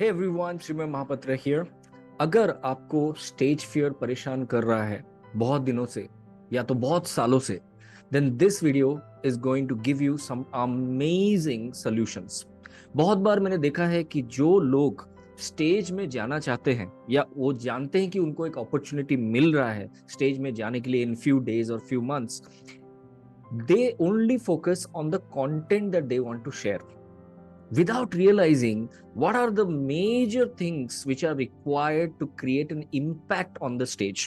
Hey everyone, Shrimay Mahapatra here. अगर आपको stage fear परेशान कर रहा है बहुत दिनों से या तो बहुत सालों से, then this video is going to give you some amazing solutions. बहुत बार मैंने देखा है कि जो लोग स्टेज में जाना चाहते हैं या वो जानते हैं कि उनको एक अपॉर्चुनिटी मिल रहा है स्टेज में जाने के लिए इन फ्यू डेज और few months, they only focus on the content that they want to share without realizing what are the major things which are required to create an impact on the stage.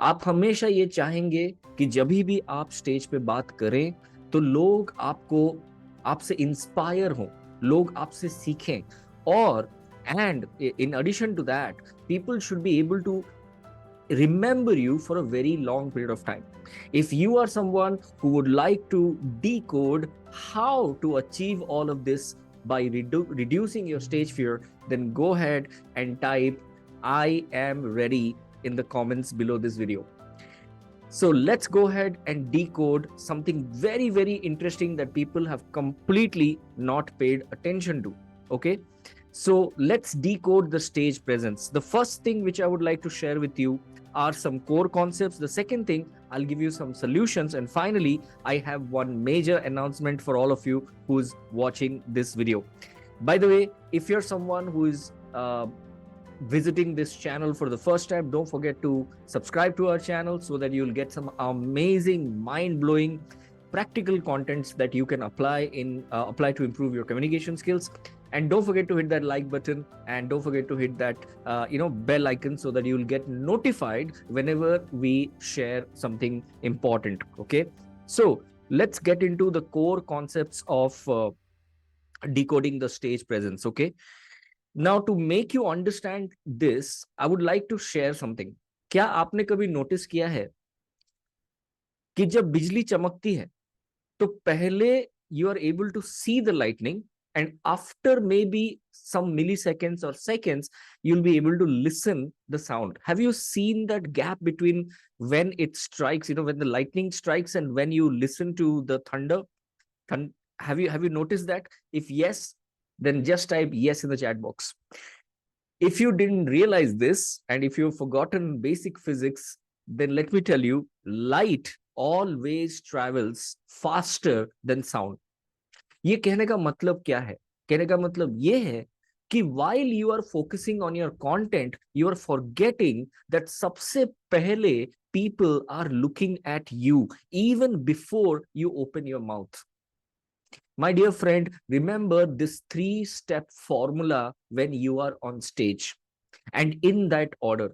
आप हमेशा ये चाहेंगे कि जब भी आप stage पे बात करें तो लोग आपसे इंस्पायर हों, लोग आपसे सीखें, और and in addition to that, people should be able to remember you for a very long period of time. If you are someone who would like to decode how to achieve all of this by reducing your stage fear, then go ahead and type "I am ready" in the comments below this video. So let's go ahead and decode something very, very interesting that people have completely not paid attention to. Okay. So let's decode the stage presence. The first thing which I would like to share with you are some core concepts. The second thing, I'll give you some solutions. And finally, I have one major announcement for all of you who's watching this video. By the way, if you're someone who is visiting this channel for the first time, don't forget to subscribe to our channel so that you'll get some amazing, mind-blowing, practical contents that you can apply to improve your communication skills. And don't forget to hit that like button, and don't forget to hit that bell icon so that you'll get notified whenever we share something important. Okay, so let's get into the core concepts of decoding the stage presence. Okay, now to make you understand this, I would like to share something. क्या आपने कभी notice किया है कि जब बिजली चमकती है तो पहले you are able to see the lightning, and after maybe some milliseconds or seconds you'll be able to listen the sound. Have you seen that gap between when it strikes, when the lightning strikes, and when you listen to the thunder? Have you noticed that? If yes, then just type yes in the chat box. If you didn't realize this, and if you've forgotten basic physics, then let me tell you, light always travels faster than sound. ये कहने का मतलब क्या है? कहने का मतलब ये है कि while you are focusing on your content, you are forgetting that सबसे पहले people are looking at you even before you open your mouth. My dear friend, remember this 3-step formula when you are on stage, and in that order.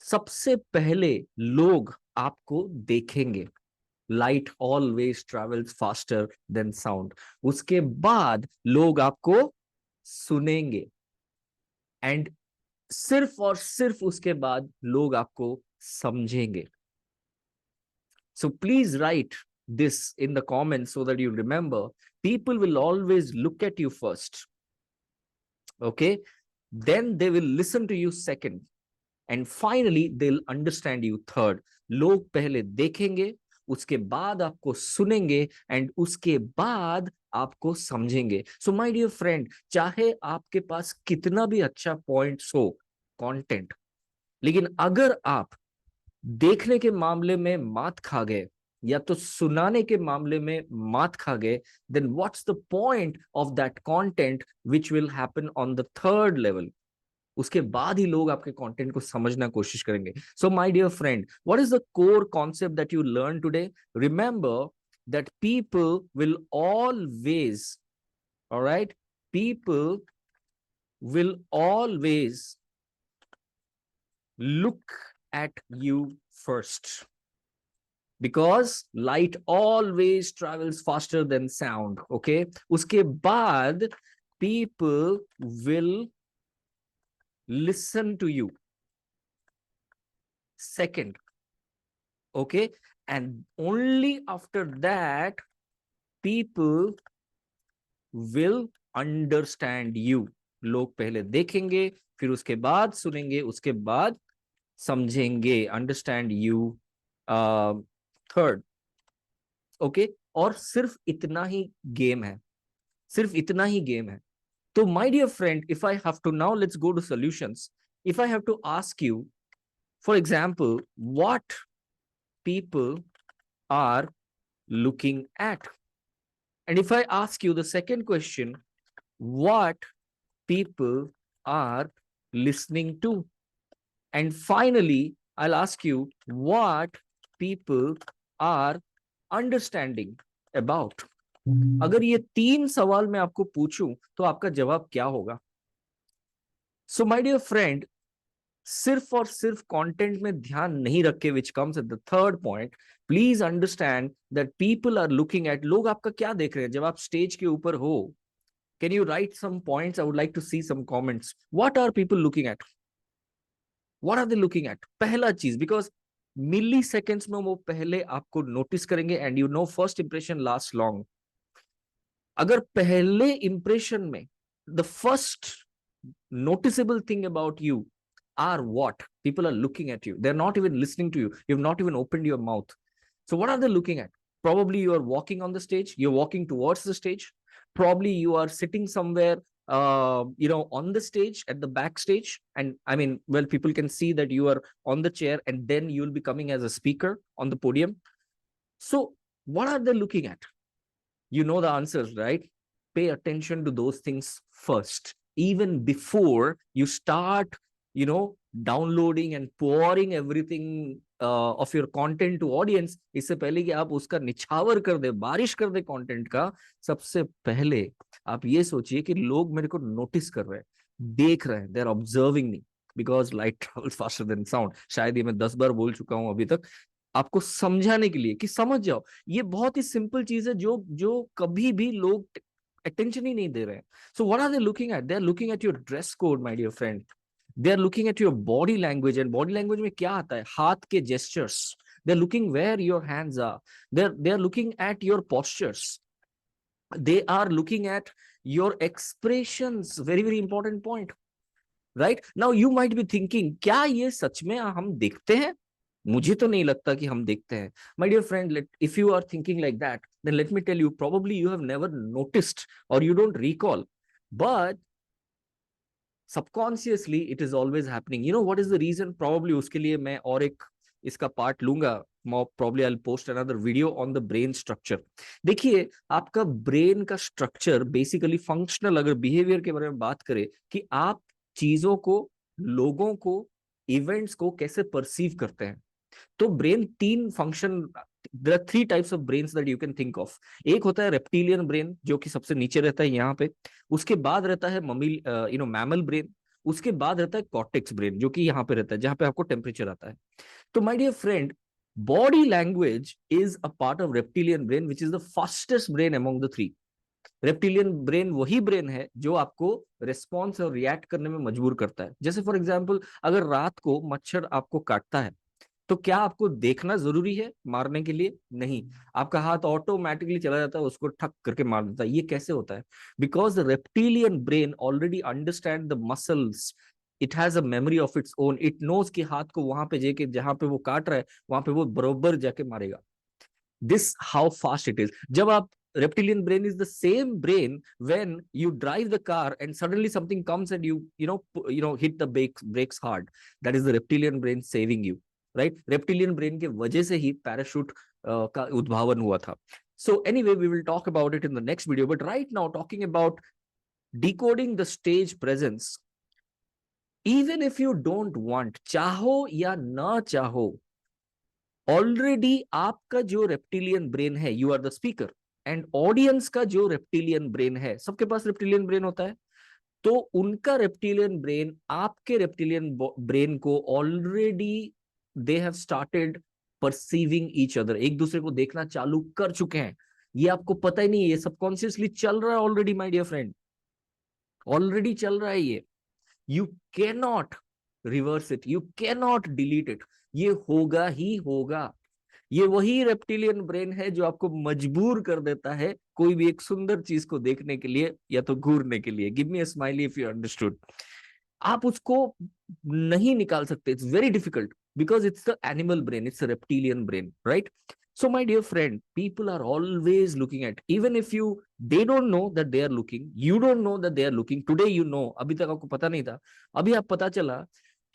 सबसे पहले लोग आपको देखेंगे. Light always travels faster than sound. उसके बाद लोग आपको सुनेंगे, एंड सिर्फ और सिर्फ उसके बाद लोग आपको समझेंगे. So please write this in the comments so that you remember. People will always look at you first. Okay? Then they will listen to you second. And finally, they'll understand you third. लोग पहले देखेंगे, उसके बाद आपको सुनेंगे, and उसके बाद आपको समझेंगे. सो माय डियर फ्रेंड, चाहे आपके पास कितना भी अच्छा पॉइंट्स हो, कंटेंट, लेकिन अगर आप देखने के मामले में मात खा गए या तो सुनाने के मामले में मात खा गए, then what's the point of that content which will happen on the third level? उसके बाद ही लोग आपके कंटेंट को समझना कोशिश करेंगे. So my dear friend, what is the core concept that you learn today? Remember that people will always, alright, people will always look at you first, because light always travels faster than sound. Okay, उसके बाद people will listen to you second. Okay, and only after that people will understand you. लोग पहले देखेंगे, फिर उसके बाद सुनेंगे, उसके बाद समझेंगे. Understand you third. ओके, और सिर्फ इतना ही गेम है, सिर्फ इतना ही गेम है. So my dear friend, if I have to now, let's go to solutions. If I have to ask you, for example, what people are looking at, and if I ask you the second question, what people are listening to, and finally I'll ask you what people are understanding about. अगर ये तीन सवाल मैं आपको पूछूं तो आपका जवाब क्या होगा? सो माय डियर फ्रेंड, सिर्फ और सिर्फ कंटेंट में ध्यान नहीं रखे, which comes at the third point, please understand that people are looking at, लोग आपका क्या देख रहे हैं जब आप स्टेज के ऊपर हो? Can you write some points? I would like to see some comments. What are people looking at? What are they looking at? पहला चीज, बिकॉज मिली सेकेंड्स में वो पहले आपको नोटिस करेंगे, and you know first impression last long. अगर पहले impression में the first noticeable thing about you are what people are looking at you, they're not even listening to you, you've not even opened your mouth. So what are they looking at? Probably you are walking on the stage, you're walking towards the stage, probably you are sitting somewhere on the stage at the backstage, and I mean, well, people can see that you are on the chair and then you'll be coming as a speaker on the podium. So what are they looking at? You know the answers, right? Pay attention to those things first, even before you start downloading and pouring everything of your content to audience. इससे पहले कि आप उसका निछावर कर दे, बारिश कर दे content का, सबसे पहले आप ये सोचिए कि लोग मेरे को नोटिस कर रहे हैं, देख रहे हैं, they are observing me, because light travels faster than sound. शायद ये मैं 10 बार बोल चुका हूं अभी तक, आपको समझाने के लिए कि समझ जाओ. ये बहुत ही सिंपल चीज है जो जो कभी भी लोग अटेंशन ही नहीं दे रहे हैं. So what are they looking at? They are looking at your dress code, my dear friend. They are looking at your body language, and body language में क्या आता है? हाथ के gestures. They are looking where your hands are. They are looking at your postures. They are looking at your expressions. Very very important point. Right now you might be thinking, क्या ये सच में हम देखते हैं? मुझे तो नहीं लगता कि हम देखते हैं. My dear friend, if you are thinking like that, then let me tell you, probably you have never noticed or you don't recall, but subconsciously it is always happening. You know what is the reason? Probably उसके लिए मैं और एक इसका part लूंगा. Probably I'll post another video on the brain structure. देखिए, आपका brain का स्ट्रक्चर बेसिकली फंक्शनल, अगर बिहेवियर के बारे में बात करें कि आप चीजों को, लोगों को, इवेंट्स को कैसे परसीव करते हैं, तो ब्रेन तीन function, there are three types of brains that you can think of. एक होता है रेप्टिलियन ब्रेन, जो कि सबसे नीचे रहता है यहाँ पे. उसके बाद रहता है मैमल ब्रेन. उसके बाद रहता है कॉर्टेक्स ब्रेन, जो कि यहाँ पे रहता है, जहां पे आपको टेम्परेचर आता है. तो my dear friend, body language is a part of reptilian brain, which is the fastest brain among the three. Reptilian brain वही ब्रेन है जो आपको रिस्पॉन्स और रिएक्ट करने में मजबूर करता है. जैसे फॉर एग्जाम्पल, अगर रात को मच्छर आपको काटता है, तो क्या आपको देखना जरूरी है मारने के लिए? नहीं. आपका हाथ ऑटोमेटिकली चला जाता है, उसको ठक करके मार देता है. ये कैसे होता है? Because the reptilian brain already understand the muscles. It has a memory of its own. It knows कि हाथ को वहां पे जाके, जहां पे वो काट रहा है, वहां पे वो बरोबर जाके मारेगा. This how fast it is. जब आप, reptilian brain is the same brain when you drive the car and suddenly something comes and you hit the brakes hard. That is the reptilian brain saving you, right? Reptilian brain के वजह से ही parachute का उद्भावन हुआ था. So anyway, we will talk about it in the next video, but right now talking about decoding the stage presence. Even if you don't want, चाहो या ना चाहो, ऑलरेडी आपका जो रेप्टिलियन ब्रेन है, you are the speaker, and audience का जो reptilian brain है, सबके पास रेप्टिलियन ब्रेन होता है, तो उनका रेप्टिलियन ब्रेन आपके रेप्टिलियन ब्रेन को already, they have started perceiving each other, एक दूसरे को देखना चालू कर चुके हैं. ये आपको पता ही नहीं है, ये सबकॉन्शियसली चल रहा है already, my dear friend, already चल रहा है ये. You can not reverse it, you can not delete it. ये होगा ही होगा. ये वही रेप्टिलियन ब्रेन है जो आपको मजबूर कर देता है कोई भी एक सुंदर चीज को देखने के लिए या तो घूरने के लिए. Give me a smiley if you understood. आप उसको नहीं निकाल सकते. It's very difficult because it's the animal brain, it's reptilian brain, right? So my dear friend, people are always looking at, even if they don't know that they are looking, you don't know that they are looking. Today you know, अभी तक आपको पता नहीं था, अभी आप पता चला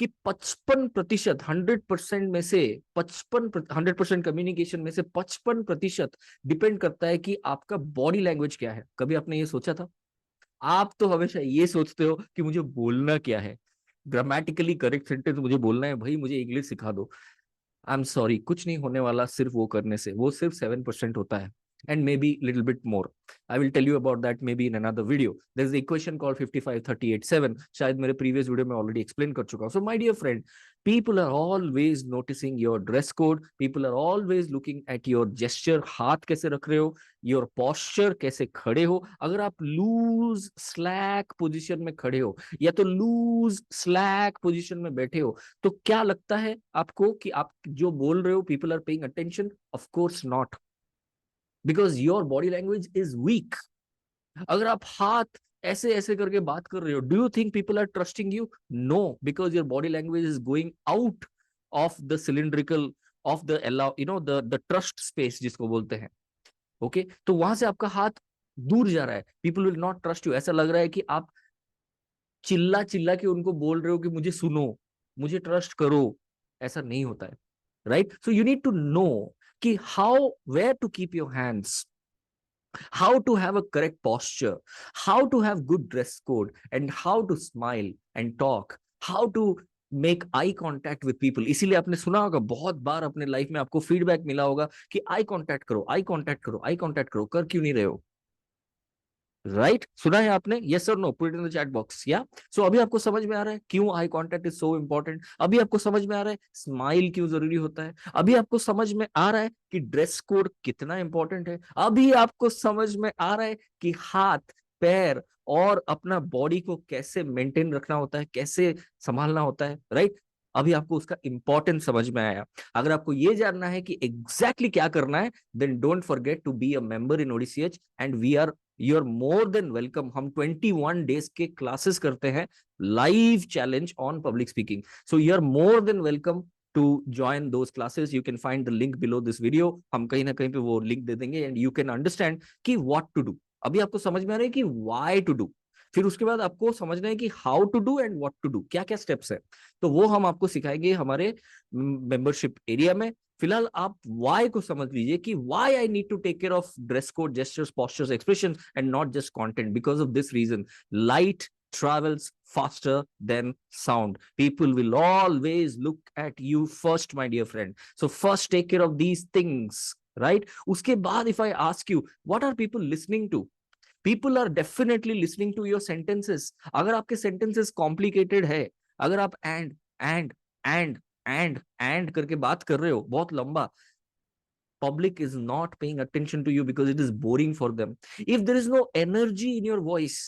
कि 55%, 100% में से 100% कम्युनिकेशन में से 55% डिपेंड करता है कि आपका बॉडी लैंग्वेज क्या है। कभी आपने ये सोचा था? आप तो हमेशा ये सोचते हो कि मुझे बोलना क्या है, ग्रामेटिकली करेक्ट सेंटेंस मुझे बोलना है, भाई मुझे इंग्लिश सिखा दो। आई एम सॉरी, कुछ नहीं होने वाला सिर्फ वो करने से, वो सिर्फ 7% होता है, and maybe little bit more. I will tell you about that maybe in another video. There's the equation called 55-38-7. शायद मेरे previous video में already explain कर चुका हूँ. So my dear friend, people are always noticing your dress code. People are always looking at your gesture. हाथ कैसे रख रहे हो, your posture कैसे खड़े हो। अगर आप लूज स्लैक पोजीशन में खड़े हो या तो लूज स्लैक पोजीशन में बैठे हो, तो क्या लगता है आपको कि आप जो बोल रहे हो people are paying attention? Of course not, because your body language is weak. अगर आप हाथ ऐसे ऐसे करके बात कर रहे हो, do you think people are trusting you? No, because your body language is going out of the cylindrical, of the allow, the trust space जिसको बोलते हैं। ओके, तो वहां से आपका हाथ दूर जा रहा है, people will not trust you. ऐसा लग रहा है कि आप चिल्ला चिल्ला के उनको बोल रहे हो कि मुझे सुनो, मुझे ट्रस्ट करो। ऐसा नहीं होता है, right? So you need to know कि how, where to keep your hands, how to have a correct posture, how to have good dress code, and how to smile and talk, how to make eye contact with people. इसीलिए आपने सुना होगा बहुत बार अपने life में, आपको feedback मिला होगा कि आई कांटेक्ट करो, आई कांटेक्ट करो, आई कांटेक्ट करो। कर क्यों नहीं रहे हो? राइट? सुना है आपने? यस और no? Put it in the chat box. या सो अभी आपको समझ में आ रहा है क्यों eye contact is so important? अभी आपको समझ में आ रहा है स्माइल क्यों जरूरी होता है? अभी आपको समझ में आ रहा है कि ड्रेस कोड कितना इंपॉर्टेंट है? अभी आपको समझ में आ रहा है कि हाथ, पैर और अपना बॉडी को कैसे मेंटेन रखना होता है, कैसे संभालना होता है, राइट? अभी आपको उसका इंपॉर्टेंस समझ में आया। अगर आपको ये जानना है कि एग्जैक्टली क्या करना है, then don't forget to be a member in ODCH, and we are, you are more than welcome. हम 21 डेज के क्लासेस करते हैं, live challenge on public speaking. So you are more than welcome to join those classes. You can find the link below this video. हम कहीं ना कहीं पे वो लिंक दे देंगे, एंड यू कैन अंडरस्टैंड कि व्हाट टू डू। अभी आपको समझ में आ रहा है कि व्हाई टू डू, फिर उसके बाद आपको समझना है कि how to do and what to do, क्या क्या स्टेप्स है। तो वो हम आपको सिखाएंगे हमारे मेंबरशिप एरिया में। फिलहाल आप वाई को समझ लीजिए कि why I need to take care of dress code, gestures, postures, expression and not just content. Because of this reason, light travels faster than sound. People will always look at you first, my dear friend. So first take care of these things, right? Uske baad if I ask you, what are people listening to? People are definitely listening to your sentences. अगर आपके sentences complicated है, अगर आप and करके बात कर रहे हो बहुत लंबा, public is not paying attention to you because it is boring for them. If there is no energy in your voice,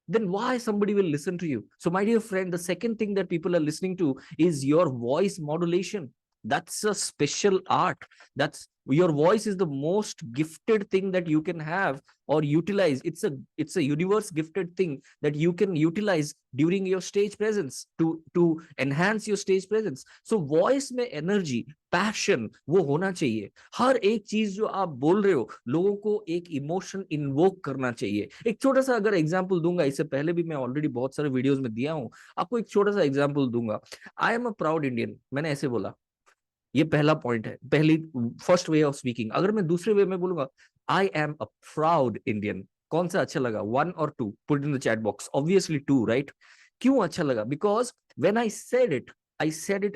then why somebody will listen to you? So my dear friend, the second thing that people are listening to is your voice modulation. That's a special art. That's, your voice is the most gifted thing that you can have or utilize. It's a universe gifted thing that you can utilize during your stage presence to enhance your stage presence. So voice में energy, passion वो होना चाहिए। हर एक चीज जो आप बोल रहे हो, लोगों को एक इमोशन इन्वोक करना चाहिए। एक छोटा सा अगर एग्जांपल दूंगा, इससे पहले भी मैं ऑलरेडी बहुत सारे वीडियोस में दिया हूं, आपको एक छोटा सा एग्जांपल दूंगा। आई एम अ प्राउड इंडियन, मैंने ऐसे बोला, ये पहला पॉइंट है, पहली फर्स्ट वे ऑफ स्पीकिंग। अगर मैं दूसरे वे में बोलूंगा I am a proud Indian, कौन सा अच्छा लगा? 1 और 2? Put in the chat box. Obviously 2, right? क्यों अच्छा लगा? Because when I said it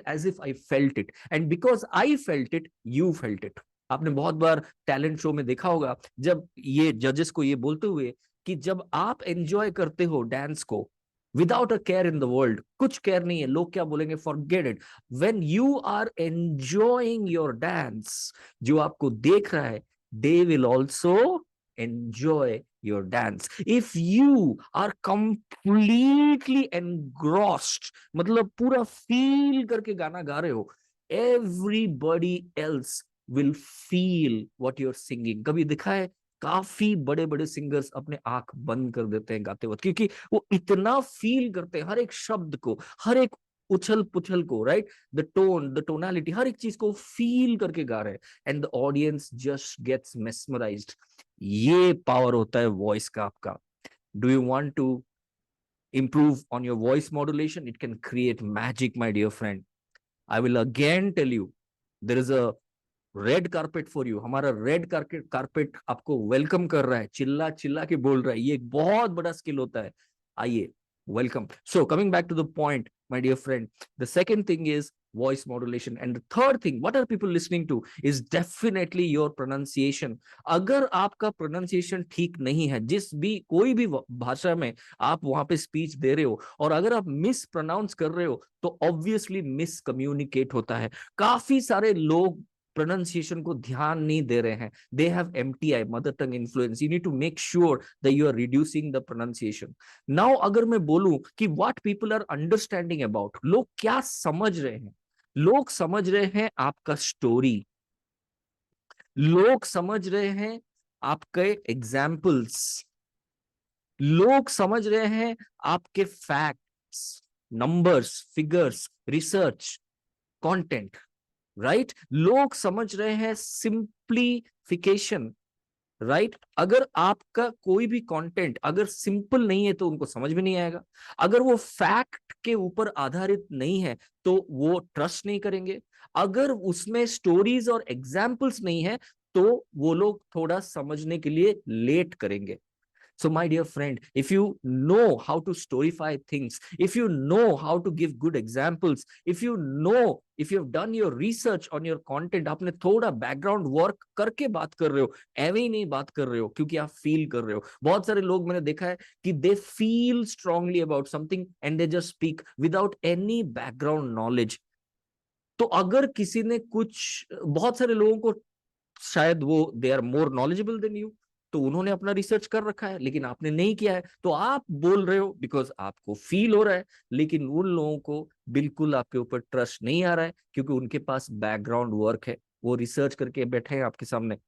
as if I felt it, and because I felt it, you felt it. आपने बहुत बार टैलेंट शो में देखा होगा, जब ये जजेस को ये बोलते हुए कि जब आप एंजॉय करते हो डांस को without a care in the world, कुछ केयर नहीं है, लोग क्या बोलेंगे, forget it. When you are enjoying your dance, जो आपको देख रहा है, they will also enjoy your dance. If you are completely engrossed, मतलब पूरा फील करके गाना गा रहे हो, everybody else will feel what you are singing. कभी दिखा है काफी बड़े बड़े सिंगर्स अपने आंख बंद कर देते हैं गाते वक्त, क्योंकि वो इतना फील करते हैं हर एक शब्द को, हर एक उछल पुछल को, right, the tone, the tonality, हर एक चीज को फील करके गा रहे हैं, and the audience just gets mesmerised. ये पावर होता है वॉइस का आपका। Do you want to improve on your voice modulation? It can create magic, my dear friend. I will again tell you, there is a red carpet for you. हमारा red carpet आपको welcome कर रहा है, चिल्ला चिल्ला के बोल रहा है। ये एक बहुत बड़ा स्किल होता है। आइए, welcome. So coming back to the point, my dear friend, the second thing is voice modulation, and the third thing what are people listening to is definitely your pronunciation. अगर आपका pronunciation ठीक नहीं है, जिस भी कोई भी भाषा में आप वहां पे स्पीच दे रहे हो, और अगर आप मिस प्रोनाउंस कर रहे हो, तो ऑब्वियसली मिस कम्युनिकेट होता है। काफी सारे लोग प्रोनाउंसिएशन को ध्यान नहीं दे रहे हैं। They have MTI, mother tongue influence. You need to make sure that you are reducing the pronunciation. Now अगर मैं बोलूं कि what people are understanding about, लोग क्या समझ रहे हैं? लोग समझ रहे हैं आपका स्टोरी, लोग समझ रहे हैं आपके एग्जाम्पल्स, लोग समझ रहे हैं आपके facts, numbers, figures, research, content, right? लोग समझ रहे हैं सिंप्लीफिकेशन, राइट? अगर आपका कोई भी कंटेंट अगर सिंपल नहीं है तो उनको समझ में नहीं आएगा। अगर वो फैक्ट के ऊपर आधारित नहीं है तो वो ट्रस्ट नहीं करेंगे। अगर उसमें स्टोरीज और एग्जाम्पल्स नहीं है तो वो लोग थोड़ा समझने के लिए लेट करेंगे। So, my dear friend, if you know how to storify things, if you know how to give good examples, if you know, if you have done your research on your content, आपने थोड़ा background work करके बात कर रहे हो, एवे ही नहीं बात कर रहे हो क्योंकि आप फील कर रहे हो। बहुत सारे लोग मैंने देखा है कि they feel strongly about something and they just speak without any background knowledge. तो अगर किसी ने कुछ, बहुत सारे लोगों को शायद वो they are more knowledgeable than you, तो उन्होंने अपना रिसर्च कर रखा है, लेकिन आपने नहीं किया है, तो आप बोल रहे हो बिकॉज आपको फील हो रहा है। लेकिन उन लोगों को बिल्कुल आपके ऊपर ट्रस्ट नहीं आ रहा है क्योंकि उनके पास बैकग्राउंड वर्क है, वो रिसर्च करके बैठे हैं आपके सामने।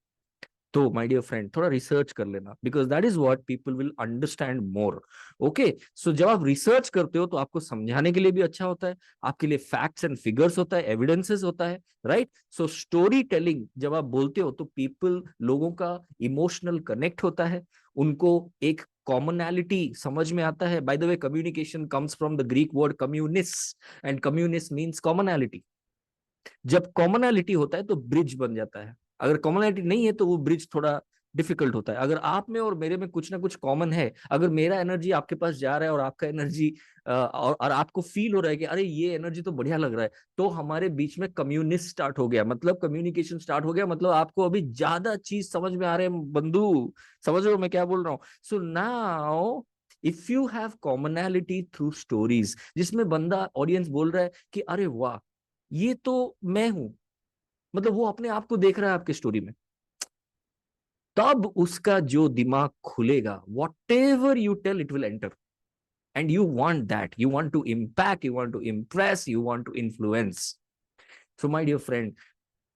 तो माय डियर फ्रेंड, थोड़ा रिसर्च कर लेना, because that is what people will understand more. Okay, so जब आप रिसर्च करते हो तो आपको समझाने के लिए भी अच्छा होता है, आपके लिए फैक्ट्स एंड फिगर्स होता है, एविडेंसेस होता है, राइट? सो स्टोरी टेलिंग जब आप बोलते हो तो पीपल, लोगों का इमोशनल कनेक्ट होता है, उनको एक कॉमनैलिटी समझ में आता है। By the way, communication comes from the Greek word communis, and communis means commonality. जब कॉमनैलिटी होता है तो ब्रिज बन जाता है, अगर कॉमनैलिटी नहीं है तो वो ब्रिज थोड़ा डिफिकल्ट होता है। अगर आप में और मेरे में कुछ ना कुछ कॉमन है, अगर मेरा एनर्जी आपके पास जा रहा है और आपका एनर्जी और आपको फील हो रहा है कि अरे ये एनर्जी तो बढ़िया लग रहा है, तो हमारे बीच में कम्युनिस्ट स्टार्ट हो गया, मतलब कम्युनिकेशन स्टार्ट हो गया, मतलब आपको अभी ज्यादा चीज समझ में आ रहे हैं बंधु। समझ रहे हो मैं क्या बोल रहा हूँ? So now if you have commonality through stories, जिसमें बंदा, ऑडियंस बोल रहा है कि अरे वाह, ये तो मैं हूं, मतलब वो अपने आप को देख रहा है आपके स्टोरी में, तब उसका जो दिमाग खुलेगा, whatever you tell it will enter, and you want that, you want to impact, you want to impress, you want to influence. So my dear friend,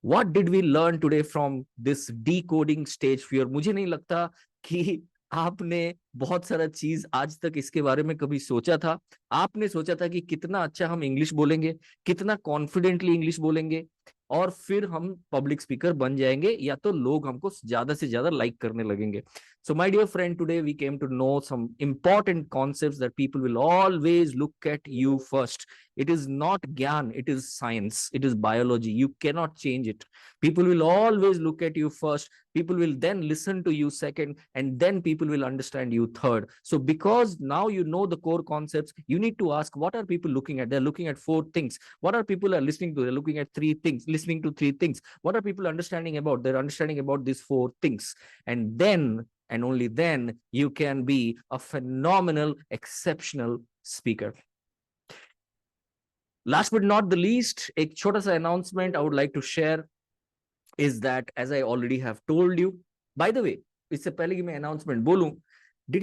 what did we learn today from this decoding stage fear? मुझे नहीं लगता कि आपने बहुत सारा चीज आज तक इसके बारे में कभी सोचा था। आपने सोचा था कि कितना अच्छा हम इंग्लिश बोलेंगे, कितना कॉन्फिडेंटली इंग्लिश बोलेंगे, और फिर हम पब्लिक स्पीकर बन जाएंगे, या तो लोग हमको ज्यादा से ज्यादा लाइक करने लगेंगे। So, my dear friend, today we came to know some important concepts that people will always look at you first. It is not Gyan, it is science, it is biology. You cannot change it. People will always look at you first. People will then listen to you second, and then people will understand you third. So, because now you know the core concepts, you need to ask what are people looking at? They're looking at 4 things. What are people are listening to? They're looking at 3 things, listening to 3 things. What are people understanding about? They're understanding about these 4 things. And then, and only then, you can be a phenomenal, exceptional speaker. Last but not the least, एक छोटा सा announcement I would like to share is that, as I already have told you, by the way, इससे पहले कि मैं announcement बोलूं, do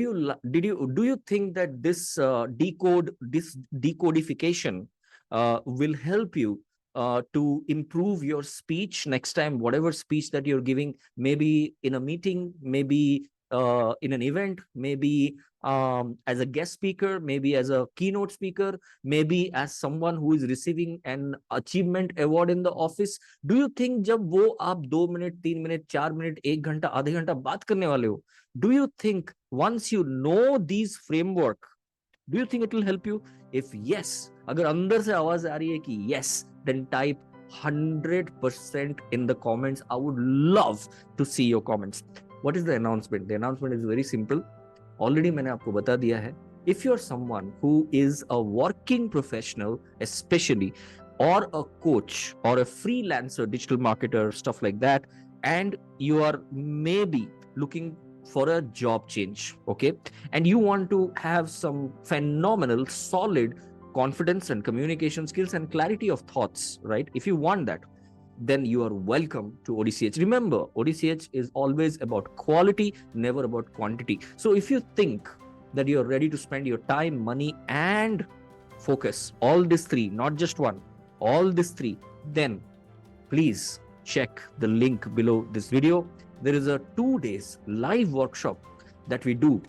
you think that this decodification will help you to improve your speech next time, whatever speech that you're giving, maybe in a meeting, maybe in an event, maybe as a guest speaker, maybe as a keynote speaker, maybe as someone who is receiving an achievement award in the office. Do you think जब वो आप 2 minute 3 minute 4 minute 1 घंटा आधे घंटा बात करने वाले हो, do you think once you know these framework, do you think it will help you? If yes, अगर अंदर से आवाज आ रही है कि yes, then type 100% in the comments. I would love to see your comments. What is the announcement? The announcement is very simple. Already मैंने आपको बता दिया है. If you're someone who is a working professional, especially, or a coach or a freelancer, digital marketer, stuff like that, and you are maybe looking for a job change, okay, and you want to have some phenomenal, solid confidence and communication skills and clarity of thoughts, right? If you want that, then you are welcome to ODCH. Remember, ODCH is always about quality, never about quantity. So if you think that you are ready to spend your time, money, and focus, all these three, not just one, all these three, then please check the link below this video. There is a 2 days live workshop that we do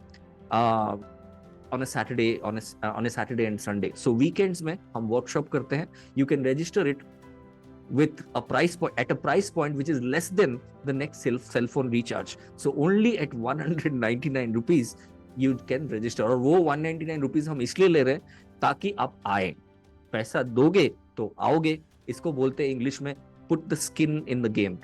on a Saturday, on a Saturday and Sunday. So weekends में हम workshop करते हैं. You can register it with a price point, at a price point which is less than the next cell phone recharge. So only at 199 rupees you can register. और वो 199 rupees हम इसलिए ले रहे हैं ताकि आप आए. पैसा दोगे तो आओगे. इसको बोलते हैं इंग्लिश में put the skin in the game,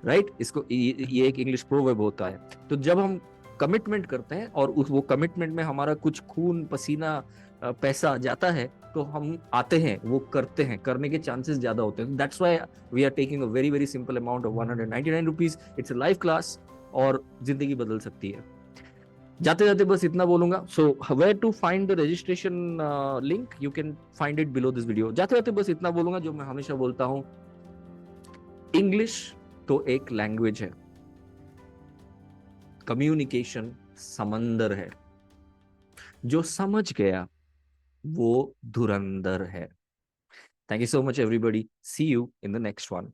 right? इसको ये एक इंग्लिश प्रोवर्ब होता है. तो जब हम कमिटमेंट करते हैं और उस वो कमिटमेंट में हमारा कुछ खून पसीना पैसा जाता है तो हम आते हैं, वो करते हैं, करने के चांसेस ज्यादा होते हैं. That's why we are taking a very very simple amount of 199 rupees. It's a live class और जिंदगी बदल सकती है. जाते जाते बस इतना बोलूंगा. So where to find the registration link, you can find it below this video. जाते जाते बस इतना बोलूंगा जो मैं हमेशा बोलता हूँ, इंग्लिश तो एक लैंग्वेज है, कम्युनिकेशन समंदर है, जो समझ गया वो धुरंधर है. Thank you so much everybody. See you in the next one.